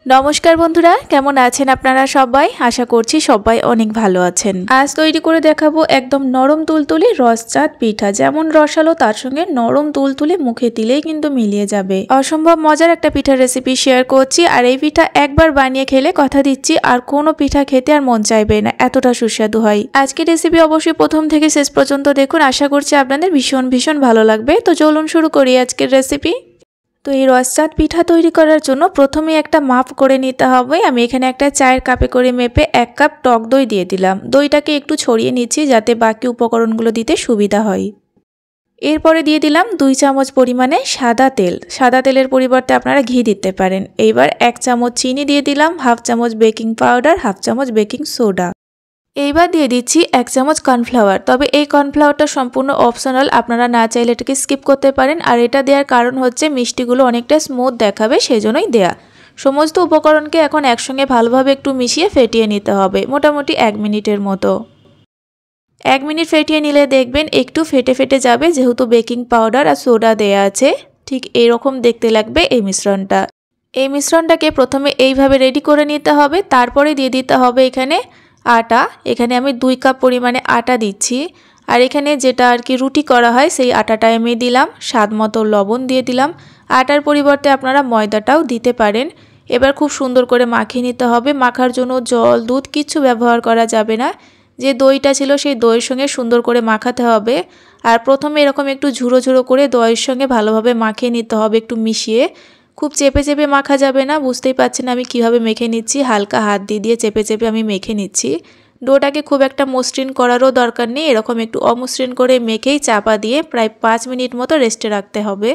নমস্কার বন্ধুরা, কেমন আছেন আপনারা সবাই? আশা করছি সবাই অনেক ভালো আছেন। আজ তৈরি করে দেখাবো একদম নরম তুলতুলে রসচাঁদ পিঠা। যেমন রসালো তার সঙ্গে নরম তুলতুলে মুখে দিলেই কিন্তু মিলিয়ে যাবে। অসম্ভব মজার একটা পিঠার রেসিপি শেয়ার করছি। আর এই পিঠা একবার বানিয়ে খেলে কথা দিচ্ছি আর কোনো পিঠা খেতে আর মন চাইবে না, এতটা সুস্বাদু হয়। আজকের রেসিপি অবশ্যই প্রথম থেকে শেষ পর্যন্ত দেখুন, আশা করছি আপনাদের ভীষণ ভালো লাগবে। তো চলুন শুরু করি আজকের রেসিপি। তো এই রসচাঁদ পিঠা তৈরি করার জন্য প্রথমে একটা মাপ করে নিতে হবে। আমি এখানে একটা চায়ের কাপে করে মেপে 1 কাপ টক দই দিয়ে দিলাম। দইটাকে একটু ছড়িয়ে নিচ্ছি যাতে বাকি উপকরণগুলো দিতে সুবিধা হয়। এরপরে দিয়ে দিলাম 2 চামচ পরিমাণে সাদা তেল। সাদা তেলের পরিবর্তে আপনারা ঘি দিতে পারেন। এইবার 1 চামচ চিনি দিয়ে দিলাম, 1/2 চামচ বেকিং পাউডার, 1/2 চামচ বেকিং সোডা। এইবার দিয়ে দিচ্ছি 1 চামচ কর্নফ্লাওয়ার। তবে এই কর্নফ্লাওয়ারটা সম্পূর্ণ অপশনাল, আপনারা না চাইলে এটাকে স্কিপ করতে পারেন। আর এটা দেওয়ার কারণ হচ্ছে মিষ্টিগুলো অনেকটা স্মুথ দেখাবে, সেজন্যই দেয়া। সমস্ত উপকরণকে এখন একসঙ্গে ভালোভাবে একটু মিশিয়ে ফেটিয়ে নিতে হবে, মোটামুটি 1 মিনিটের মতো। 1 মিনিট ফেটিয়ে নিলে দেখবেন একটু ফেটে যাবে, যেহেতু বেকিং পাউডার আর সোডা দেয়া আছে। ঠিক এরকম দেখতে লাগবে এই মিশ্রণটা। এই মিশ্রণটাকে প্রথমে এইভাবে রেডি করে নিতে হবে। তারপরে দিয়ে দিতে হবে এখানে আটা। এখানে আমি 2 কাপ পরিমাণে আটা দিচ্ছি। আর এখানে যেটা আর কি রুটি করা হয় সেই আটাটা আমি দিলাম। স্বাদ মতো লবণ দিয়ে দিলাম। আটার পরিবর্তে আপনারা ময়দাটাও দিতে পারেন। এবার খুব সুন্দর করে মাখিয়ে নিতে হবে। মাখার জন্য জল, দুধ কিচ্ছু ব্যবহার করা যাবে না। যে দইটা ছিল সেই দইয়ের সঙ্গে সুন্দর করে মাখাতে হবে। আর প্রথমে এরকম একটু ঝুরো করে দইয়ের সঙ্গে ভালোভাবে মাখিয়ে নিতে হবে, একটু মিশিয়ে। খুব চেপে মাখা যাবে না। বুঝতেই পারছেন আমি কিভাবে মেখে নিচ্ছি, হালকা হাত দিয়ে চেপে আমি মেখে নিচ্ছি। ডোটাকে খুব একটা মসৃণ করারও দরকার নেই, এরকম একটু অমসৃণ করে মেখেই চাপা দিয়ে প্রায় 5 মিনিট মতো রেস্টে রাখতে হবে।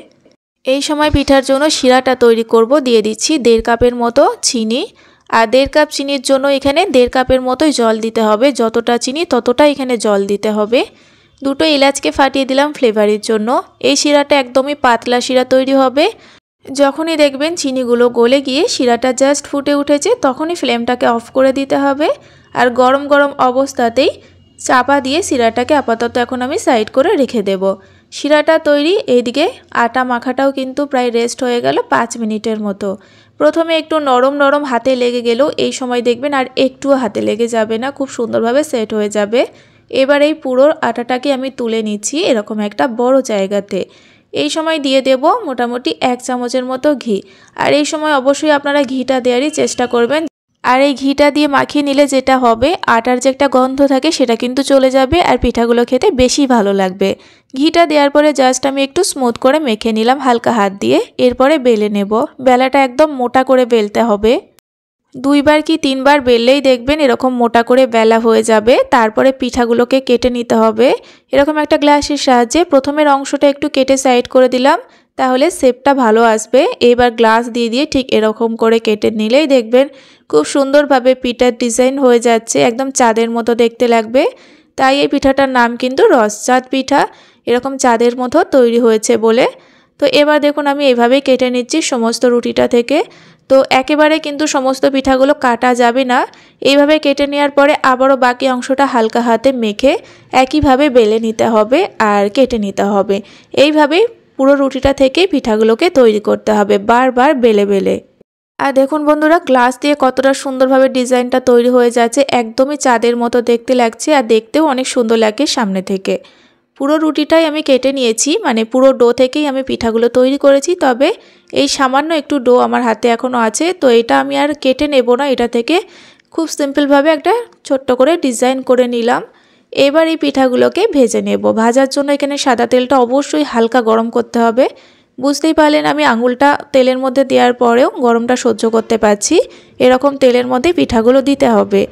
এই সময় পিঠার জন্য শিরাটা তৈরি করব। দিয়ে দিচ্ছি 1.5 কাপের মতো চিনি। আর 1.5 কাপ চিনির জন্য এখানে 1.5 কাপের মতোই জল দিতে হবে। যতটা চিনি ততটা এখানে জল দিতে হবে। 2টো এলাচকে ফাটিয়ে দিলাম ফ্লেভারের জন্য। এই শিরাটা একদমই পাতলা শিরা তৈরি হবে। যখনই দেখবেন চিনিগুলো গলে গিয়ে শিরাটা জাস্ট ফুটে উঠেছে, তখনই ফ্লেমটাকে অফ করে দিতে হবে। আর গরম অবস্থাতেই চাপা দিয়ে শিরাটাকে আপাতত এখন আমি সাইড করে রেখে দেব। শিরাটা তৈরি, এইদিকে আটা মাখাটাও কিন্তু প্রায় রেস্ট হয়ে গেল 5 মিনিটের মতো। প্রথমে একটু নরম হাতে লেগে গেলেও এই সময় দেখবেন আর একটুও হাতে লেগে যাবে না, খুব সুন্দরভাবে সেট হয়ে যাবে। এবার এই পুরো আটাটাকে আমি তুলে নিচ্ছি এরকম একটা বড় জায়গাতে। এই সময় দিয়ে দেব মোটামুটি 1 চামচের মতো ঘি। আর এই সময় অবশ্যই আপনারা ঘিটা দেওয়ারই চেষ্টা করবেন। আর এই ঘিটা দিয়ে মাখিয়ে নিলে যেটা হবে, আটার যে একটা গন্ধ থাকে সেটা কিন্তু চলে যাবে আর পিঠাগুলো খেতে বেশি ভালো লাগবে। ঘিটা দেওয়ার পরে জাস্ট আমি একটু স্মুথ করে মেখে নিলাম হালকা হাত দিয়ে। এরপরে বেলে নেব। বেলাটা একদম মোটা করে বেলতে হবে। 2 বার কি 3 বার বেললেই দেখবেন এরকম মোটা করে বেলা হয়ে যাবে। তারপরে পিঠাগুলোকে কেটে নিতে হবে। এরকম একটা গ্লাসের সাহায্যে প্রথমের অংশটা একটু কেটে সাইড করে দিলাম, তাহলে শেপটা ভালো আসবে। এবার গ্লাস দিয়ে ঠিক এরকম করে কেটে নিলেই দেখবেন খুব সুন্দরভাবে পিঠার ডিজাইন হয়ে যাচ্ছে, একদম চাঁদের মতো দেখতে লাগবে। তাই এই পিঠাটার নাম কিন্তু রসচাঁদ পিঠা, এরকম চাঁদের মতো তৈরি হয়েছে বলে। তো এবার দেখুন আমি এইভাবেই কেটে নিচ্ছি সমস্ত রুটিটা থেকে। তো একেবারে কিন্তু সমস্ত পিঠাগুলো কাটা যাবে না। এইভাবে কেটে নেওয়ার পরে আবারও বাকি অংশটা হালকা হাতে মেখে একইভাবে বেলে নিতে হবে আর কেটে নিতে হবে। এইভাবেই পুরো রুটিটা থেকে পিঠাগুলোকে তৈরি করতে হবে, বারবার বেলে। আর দেখুন বন্ধুরা, গ্লাস দিয়ে কতটা সুন্দরভাবে ডিজাইনটা তৈরি হয়ে যাচ্ছে, একদমই চাঁদের মতো দেখতে লাগছে আর দেখতেও অনেক সুন্দর লাগে সামনে থেকে। পুরো রুটিটাই আমি কেটে নিয়েছি, মানে পুরো ডো থেকেই আমি পিঠাগুলো তৈরি করেছি। তবে এই সামান্য একটু ডো আমার হাতে এখনও আছে, তো এটা আমি আর কেটে নেব না। এটা থেকে খুব সিম্পলভাবে একটা ছোট্ট করে ডিজাইন করে নিলাম। এবার এই পিঠাগুলোকে ভেজে নেব। ভাজার জন্য এখানে সাদা তেলটা অবশ্যই হালকা গরম করতে হবে। বুঝতেই পারলেন আমি আঙুলটা তেলের মধ্যে দেওয়ার পরেও গরমটা সহ্য করতে পারছি। এরকম তেলের মধ্যে পিঠাগুলো দিতে হবে।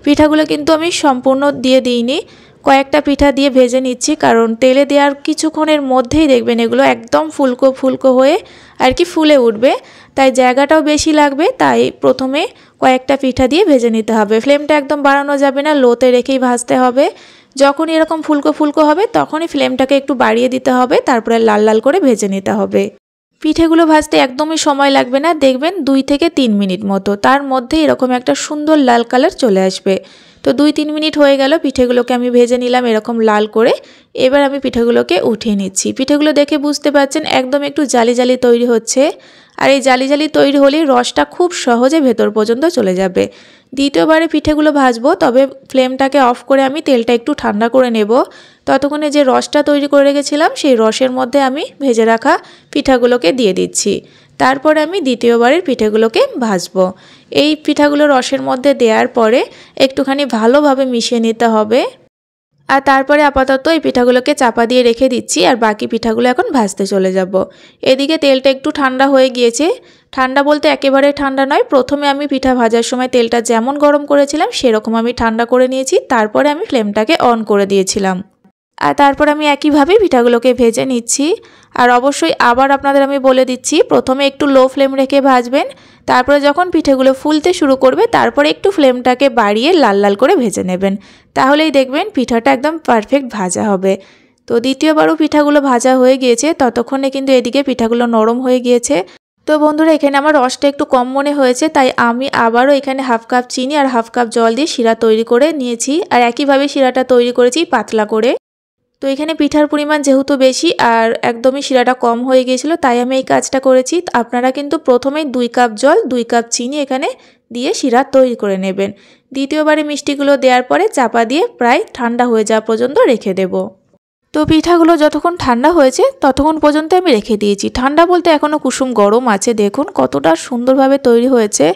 পিঠাগুলো কিন্তু আমি সম্পূর্ণ দিয়ে দিইনি, কয়েকটা পিঠা দিয়ে ভেজে নিচ্ছি, কারণ তেলে দেওয়ার কিছুক্ষণের মধ্যেই দেখবেন এগুলো একদম ফুলকো হয়ে আর কি ফুলে উঠবে। তাই জায়গাটাও বেশি লাগবে, তাই প্রথমে কয়েকটা পিঠা দিয়ে ভেজে নিতে হবে। ফ্লেমটা একদম বাড়ানো যাবে না, লোতে রেখেই ভাজতে হবে। যখনই এরকম ফুলকো হবে তখনই ফ্লেমটাকে একটু বাড়িয়ে দিতে হবে, তারপরে লাল করে ভেজে নিতে হবে। পিঠেগুলো ভাজতে একদমই সময় লাগবে না, দেখবেন 2 থেকে 3 মিনিট মতো, তার মধ্যে এরকম একটা সুন্দর লাল কালার চলে আসবে। তো 2-3 মিনিট হয়ে গেল, পিঠেগুলোকে আমি ভেজে নিলাম এরকম লাল করে। এবার আমি পিঠেগুলোকে উঠিয়ে নিচ্ছি। পিঠেগুলো দেখে বুঝতে পারছেন একদম একটু জালি তৈরি হচ্ছে। আর এই জালি জালি তৈরি হলেই রসটা খুব সহজে ভেতর পর্যন্ত চলে যাবে। দ্বিতীয়বারে পিঠেগুলো ভাজবো, তবে ফ্লেমটাকে অফ করে আমি তেলটা একটু ঠান্ডা করে নেব। ততক্ষণে যে রসটা তৈরি করে রেখেছিলাম সেই রসের মধ্যে আমি ভেজে রাখা পিঠাগুলোকে দিয়ে দিচ্ছি। তারপরে আমি দ্বিতীয়বারের পিঠেগুলোকে ভাজবো। এই পিঠাগুলো রসের মধ্যে দেওয়ার পরে একটুখানি ভালোভাবে মিশিয়ে নিতে হবে। আর তারপরে আপাতত এই পিঠাগুলোকে চাপা দিয়ে রেখে দিচ্ছি, আর বাকি পিঠাগুলো এখন ভাজতে চলে যাব। এদিকে তেলটা একটু ঠান্ডা হয়ে গিয়েছে। ঠান্ডা বলতে একেবারে ঠান্ডা নয়, প্রথমে আমি পিঠা ভাজার সময় তেলটা যেমন গরম করেছিলাম সেরকম আমি ঠান্ডা করে নিয়েছি, তারপরে আমি ফ্লেমটাকে অন করে দিয়েছিলাম। আর তারপর আমি একইভাবে পিঠাগুলোকে ভেজে নিচ্ছি। আর অবশ্যই আবার আপনাদের আমি বলে দিচ্ছি, প্রথমে একটু লো ফ্লেম রেখে ভাজবেন, তারপরে যখন পিঠেগুলো ফুলতে শুরু করবে তারপরে একটু ফ্লেমটাকে বাড়িয়ে লাল লাল করে ভেজে নেবেন, তাহলেই দেখবেন পিঠাটা একদম পারফেক্ট ভাজা হবে। তো দ্বিতীয়বারও পিঠাগুলো ভাজা হয়ে গিয়েছে, ততক্ষণে কিন্তু এদিকে পিঠাগুলো নরম হয়ে গিয়েছে। তো বন্ধুরা, এখানে আমার রসটা একটু কম মনে হয়েছে, তাই আমি আবারও এখানে হাফ কাপ চিনি আর হাফ কাপ জল দিয়ে শিরা তৈরি করে নিয়েছি। আর একইভাবে শিরাটা তৈরি করেছি পাতলা করে। তো এখানে পিঠার পরিমাণ যেহেতু বেশি আর একদমই শিরাটা কম হয়ে গিয়েছিল, তাই আমি এই কাজটা করেছি। আপনারা কিন্তু প্রথমেই 2 কাপ জল 2 কাপ চিনি এখানে দিয়ে শিরা তৈরি করে নেবেন। দ্বিতীয়বারে মিষ্টিগুলো দেওয়ার পরে চাপা দিয়ে প্রায় ঠান্ডা হয়ে যাওয়া পর্যন্ত রেখে দেব। তো পিঠাগুলো যতক্ষণ ঠান্ডা হয়েছে ততক্ষণ পর্যন্ত আমি রেখে দিয়েছি। ঠান্ডা বলতে এখনও কুসুম গরম আছে। দেখুন কতটা সুন্দরভাবে তৈরি হয়েছে,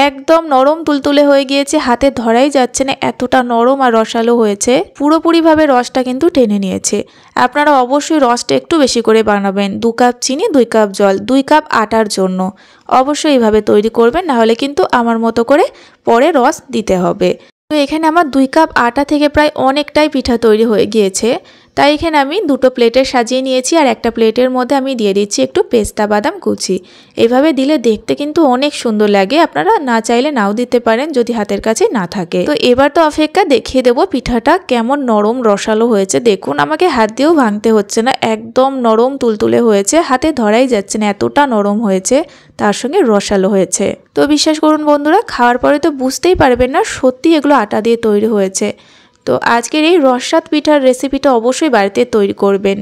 একদম নরম তুলতুলে হয়ে গিয়েছে, হাতে ধরাই যাচ্ছে না, এতটা নরম আর রসালো হয়েছে। পুরোপুরিভাবে রসটা কিন্তু টেনে নিয়েছে। আপনারা অবশ্যই রসটা একটু বেশি করে বানাবেন। 2 কাপ চিনি 2 কাপ জল 2 কাপ আটার জন্য অবশ্যই এইভাবে তৈরি করবেন, নাহলে কিন্তু আমার মতো করে পরে রস দিতে হবে। তো এখানে আমার 2 কাপ আটা থেকে প্রায় অনেকটাই পিঠা তৈরি হয়ে গিয়েছে, তাই এখানে আমি 2টো প্লেটে সাজিয়ে নিয়েছি। আর একটা প্লেটের মধ্যে আমি দিয়ে দিচ্ছি একটু পেস্তা বাদাম কুচি। এইভাবে দিলে দেখতে কিন্তু অনেক সুন্দর লাগে। আপনারা না চাইলে নাও দিতে পারেন যদি হাতের কাছে না থাকে। তো এবার তো অপেক্ষা দেখিয়ে দেবো পিঠাটা কেমন নরম রসালো হয়েছে। দেখুন আমাকে হাত দিয়েও ভাঙতে হচ্ছে না, একদম নরম তুলতুলে হয়েছে, হাতে ধরাই যাচ্ছে না, এতটা নরম হয়েছে, তার সঙ্গে রসালো হয়েছে। তো বিশ্বাস করুন বন্ধুরা, খাওয়ার পরে তো বুঝতেই পারবেন না সত্যি এগুলো আটা দিয়ে তৈরি হয়েছে। তো আজকের এই রসাত পিঠার রেসিপিটা অবশ্যই বাড়িতে তৈরি করবেন।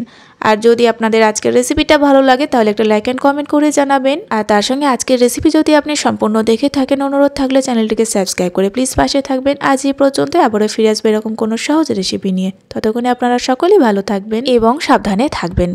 আর যদি আপনাদের আজকের রেসিপিটা ভালো লাগে তাহলে একটা লাইক অ্যান্ড কমেন্ট করে জানাবেন। আর তার সঙ্গে আজকের রেসিপি যদি আপনি সম্পূর্ণ দেখে থাকেন, অনুরোধ থাকলে চ্যানেলটিকে সাবস্ক্রাইব করে প্লিজ পাশে থাকবেন। আজ এই পর্যন্ত, আবারও ফিরে আসবে এরকম কোনো সহজ রেসিপি নিয়ে। ততক্ষণে আপনারা সকলেই ভালো থাকবেন এবং সাবধানে থাকবেন।